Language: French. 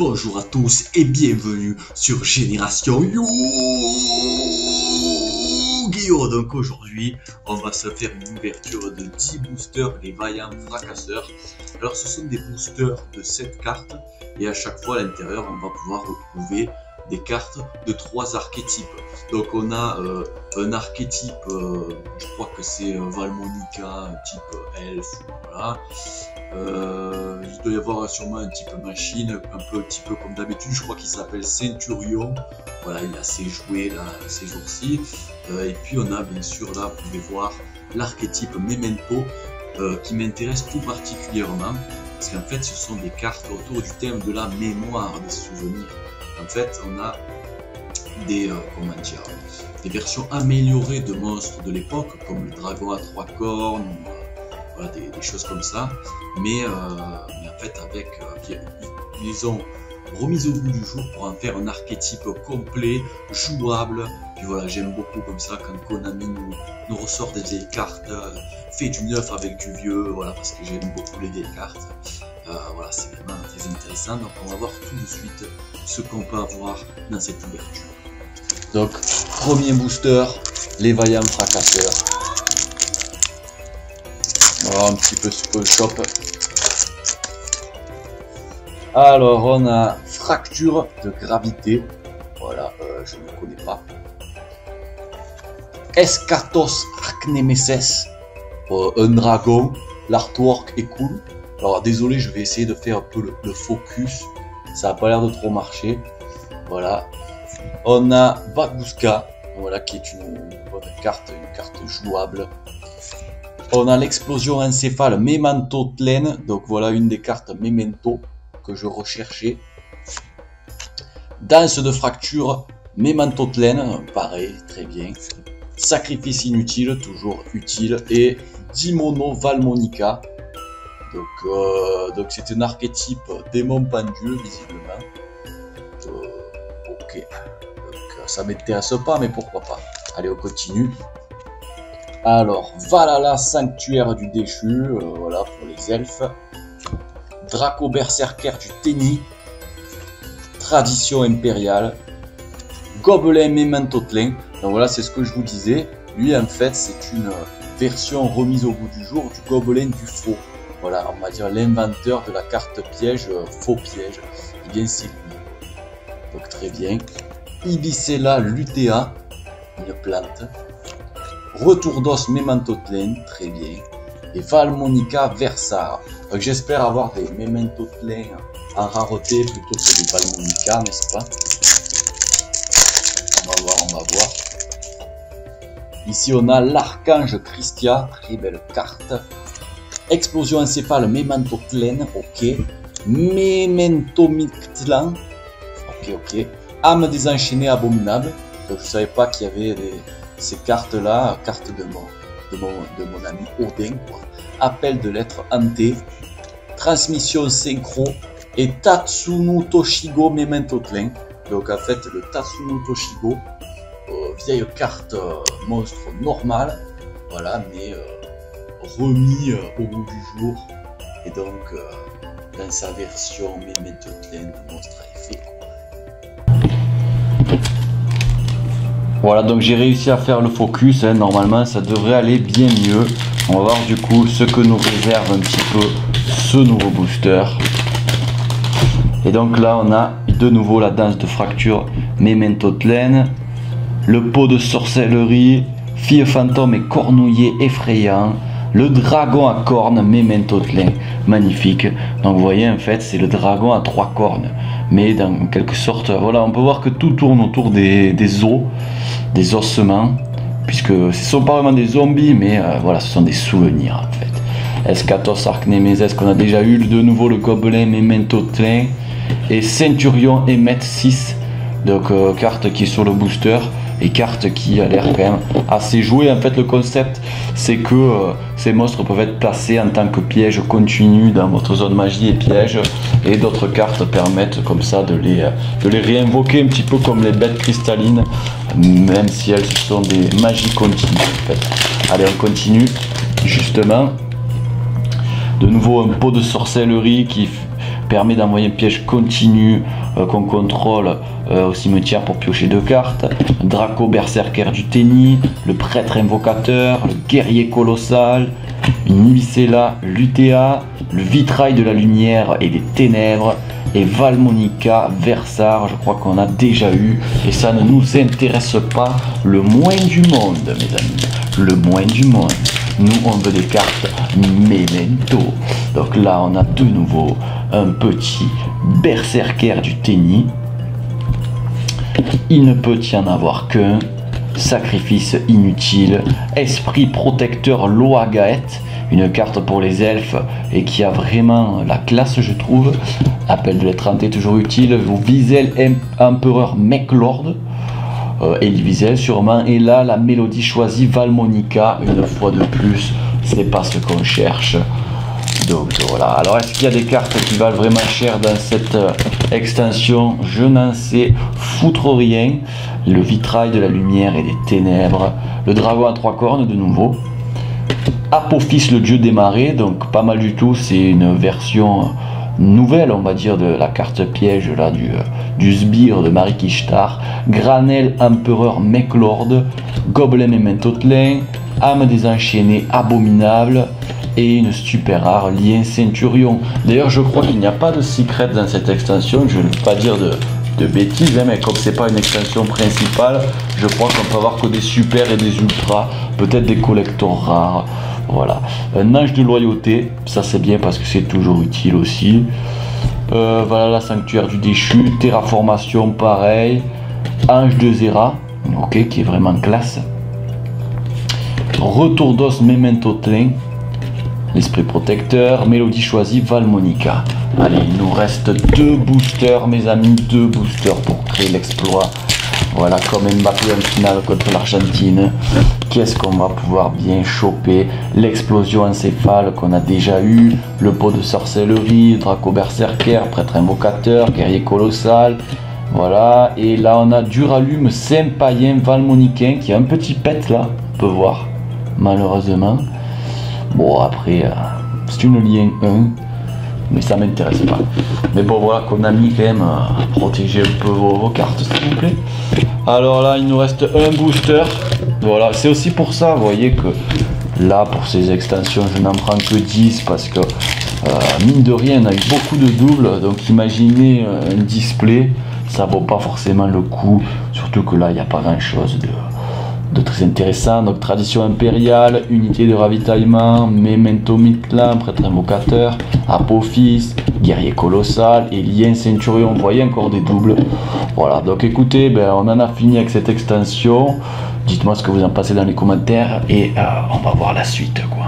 Bonjour à tous et bienvenue sur Génération Yu-Gi-Oh! Donc aujourd'hui, on va se faire une ouverture de 10 boosters, les vaillants fracasseurs. Alors ce sont des boosters de 7 cartes et à chaque fois à l'intérieur, on va pouvoir retrouver des cartes de 3 archétypes. Donc on a un archétype, je crois que c'est Valmonica, type elfe, voilà. Il doit y avoir sûrement un type machine, un petit peu comme d'habitude, je crois qu'il s'appelle Centurion. Voilà, il a assez joué là ces jours-ci. Et puis on a bien sûr là, vous pouvez voir l'archétype Memento qui m'intéresse tout particulièrement parce qu'en fait ce sont des cartes autour du thème de la mémoire, des souvenirs. En fait on a des des versions améliorées de monstres de l'époque comme le dragon à 3 cornes, voilà, des choses comme ça, mais en fait avec ils ont remis au goût du jour pour en faire un archétype complet, jouable. Puis voilà, j'aime beaucoup comme ça quand Konami nous ressort des vieilles cartes, fait du neuf avec du vieux, voilà, parce que j'aime beaucoup les vieilles cartes. Voilà, c'est vraiment très intéressant. Donc on va voir tout de suite ce qu'on peut avoir dans cette ouverture. Donc premier booster, les vaillants fracasseurs. On va voir un petit peu ce que je chope. Alors on a fracture de gravité, voilà, je ne connais pas. Eschatos Archnemesis, un dragon, l'artwork est cool. Alors désolé, je vais essayer de faire un peu le focus, ça n'a pas l'air de trop marcher. Voilà, on a Baguska, voilà, qui est une bonne carte, une carte jouable. On a l'explosion encéphale Memento Tlen, donc voilà une des cartes Memento que je recherchais. Danse de fracture Memento Tlen, pareil, très bien. Sacrifice inutile, toujours utile. Et Dimono Valmonica. Donc c'est un archétype démon pendu visiblement. Ok, donc ça m'intéresse pas, mais pourquoi pas. Allez, on continue. Alors, Valhalla, sanctuaire du déchu, voilà pour les elfes. Draco berserker du Tenni. Tradition impériale. Gobelin Memento Tlen. Donc voilà, c'est ce que je vous disais. Lui, en fait, c'est une version remise au goût du jour du gobelin du faux. Voilà, on va dire l'inventeur de la carte piège, faux piège. Eh bien, c'est lui. Donc très bien. Ibicella lutea, une plante. Retour d'os Memento Tlen, très bien. Et Valmonica Versar. Donc j'espère avoir des Memento Tlen en rareté plutôt que des Valmonica, n'est-ce pas? On va voir. Ici on a l'Archange Christia, très belle carte. Explosion encéphale Memento Tlen, ok. Memento Mictlan, ok. Âme désenchaînée abominable. Donc je savais pas qu'il y avait ces cartes là, cartes de mon ami Odin, quoi. Appel de l'être hanté, transmission synchro et Tatsunu Toshigo Memento Tlen. Donc en fait le Tatsunu Toshigo, vieille carte monstre normale, voilà, mais remis au goût du jour, et donc dans sa version Memento Tlen, le monstre a effet, quoi. Voilà, donc j'ai réussi à faire le focus, hein. Normalement ça devrait aller bien mieux. On va voir du coup ce que nous réserve un petit peu ce nouveau booster. Et donc là on a de nouveau la danse de fracture Memento Tlen, le pot de sorcellerie, fille fantôme et cornouiller effrayant, le dragon à cornes Memento Tlen, magnifique. Donc vous voyez en fait c'est le dragon à 3 cornes, mais dans quelque sorte, voilà, on peut voir que tout tourne autour des os, des ossements, puisque ce ne sont pas vraiment des zombies, mais voilà, ce sont des souvenirs en fait. Eschatos Archnemesis qu'on a déjà eu, de nouveau le gobelin Memento Tlen, et Centurion Emmet 6, donc carte qui est sur le booster, et carte qui a l'air quand même assez jouée. En fait le concept c'est que ces monstres peuvent être placés en tant que piège continu dans votre zone magie et piège, et d'autres cartes permettent comme ça de les réinvoquer un petit peu comme les bêtes cristallines, même si elles sont des magies continues en fait. Allez, on continue justement. De nouveau un pot de sorcellerie permet d'envoyer un piège continu qu'on contrôle au cimetière pour piocher 2 cartes. Draco Berserker du Tenni, le prêtre invocateur, le guerrier colossal, une Ibicella Lutea, le vitrail de la lumière et des ténèbres, et Valmonica Versar, je crois qu'on a déjà eu, et ça ne nous intéresse pas le moins du monde, mes amis, le moins du monde. Nous, on veut des cartes Memento. Donc là, on a de nouveau un petit Berserker du Tenni. Il ne peut y en avoir qu'un. Sacrifice inutile. Esprit protecteur Loagaet. Une carte pour les elfes et qui a vraiment la classe, je trouve. Appel de l'étranté toujours utile. Vous Visel Empereur Mechlord. Elvisel sûrement. Et là, la mélodie choisie Valmonica. Une fois de plus, c'est pas ce qu'on cherche. Donc voilà. Alors, est-ce qu'il y a des cartes qui valent vraiment cher dans cette extension? Je n'en sais foutre rien. Le vitrail de la lumière et des ténèbres. Le dragon à 3 cornes de nouveau. Apophis, le dieu des marais, donc pas mal du tout, c'est une version nouvelle, on va dire, de la carte piège là, du sbire de Marie Kishtar. Granel, empereur Mechlord, Gobelin Memento-Tlin, âme désenchaînée abominable, et une super rare, lien Centurion. D'ailleurs, je crois qu'il n'y a pas de secret dans cette extension, je ne veux pas dire de bêtises, hein, mais comme c'est pas une extension principale, je crois qu'on peut avoir que des super et des ultras, peut-être des collectors rares. Voilà, un ange de loyauté, ça c'est bien parce que c'est toujours utile aussi. Voilà, la sanctuaire du déchu, terraformation pareil, ange de Zera, ok, qui est vraiment classe. Retour d'os Memento-Tlin, l'esprit protecteur, mélodie choisie Valmonica. Allez, il nous reste 2 boosters, mes amis, 2 boosters pour créer l'exploit. Voilà, comme Mbappé en finale contre l'Argentine. Qu'est-ce qu'on va pouvoir bien choper? L'explosion encéphale qu'on a déjà eu, le pot de sorcellerie, Draco Berserker, prêtre invocateur, guerrier colossal. Voilà, et là on a Duralume, Saint-Païen, Valmonicain qui a un petit pet là, on peut voir, malheureusement. Bon, après, c'est une lien 1. Mais ça m'intéresse pas. Mais bon, voilà, qu'on a mis quand même à protéger un peu vos cartes, s'il vous plaît. Alors là, il nous reste un booster. Voilà, c'est aussi pour ça, vous voyez que là, pour ces extensions, je n'en prends que 10 parce que, mine de rien, on a eu beaucoup de doubles. Donc imaginez un display, ça vaut pas forcément le coup. Surtout que là, il n'y a pas grand-chose de très intéressant. Donc tradition impériale, unité de ravitaillement, Memento Mictlan, prêtre invocateur, Apophis, guerrier colossal et lien Centurion. Vous voyez encore des doubles. Voilà, donc écoutez, ben, on en a fini avec cette extension. Dites-moi ce que vous en pensez dans les commentaires et on va voir la suite, quoi.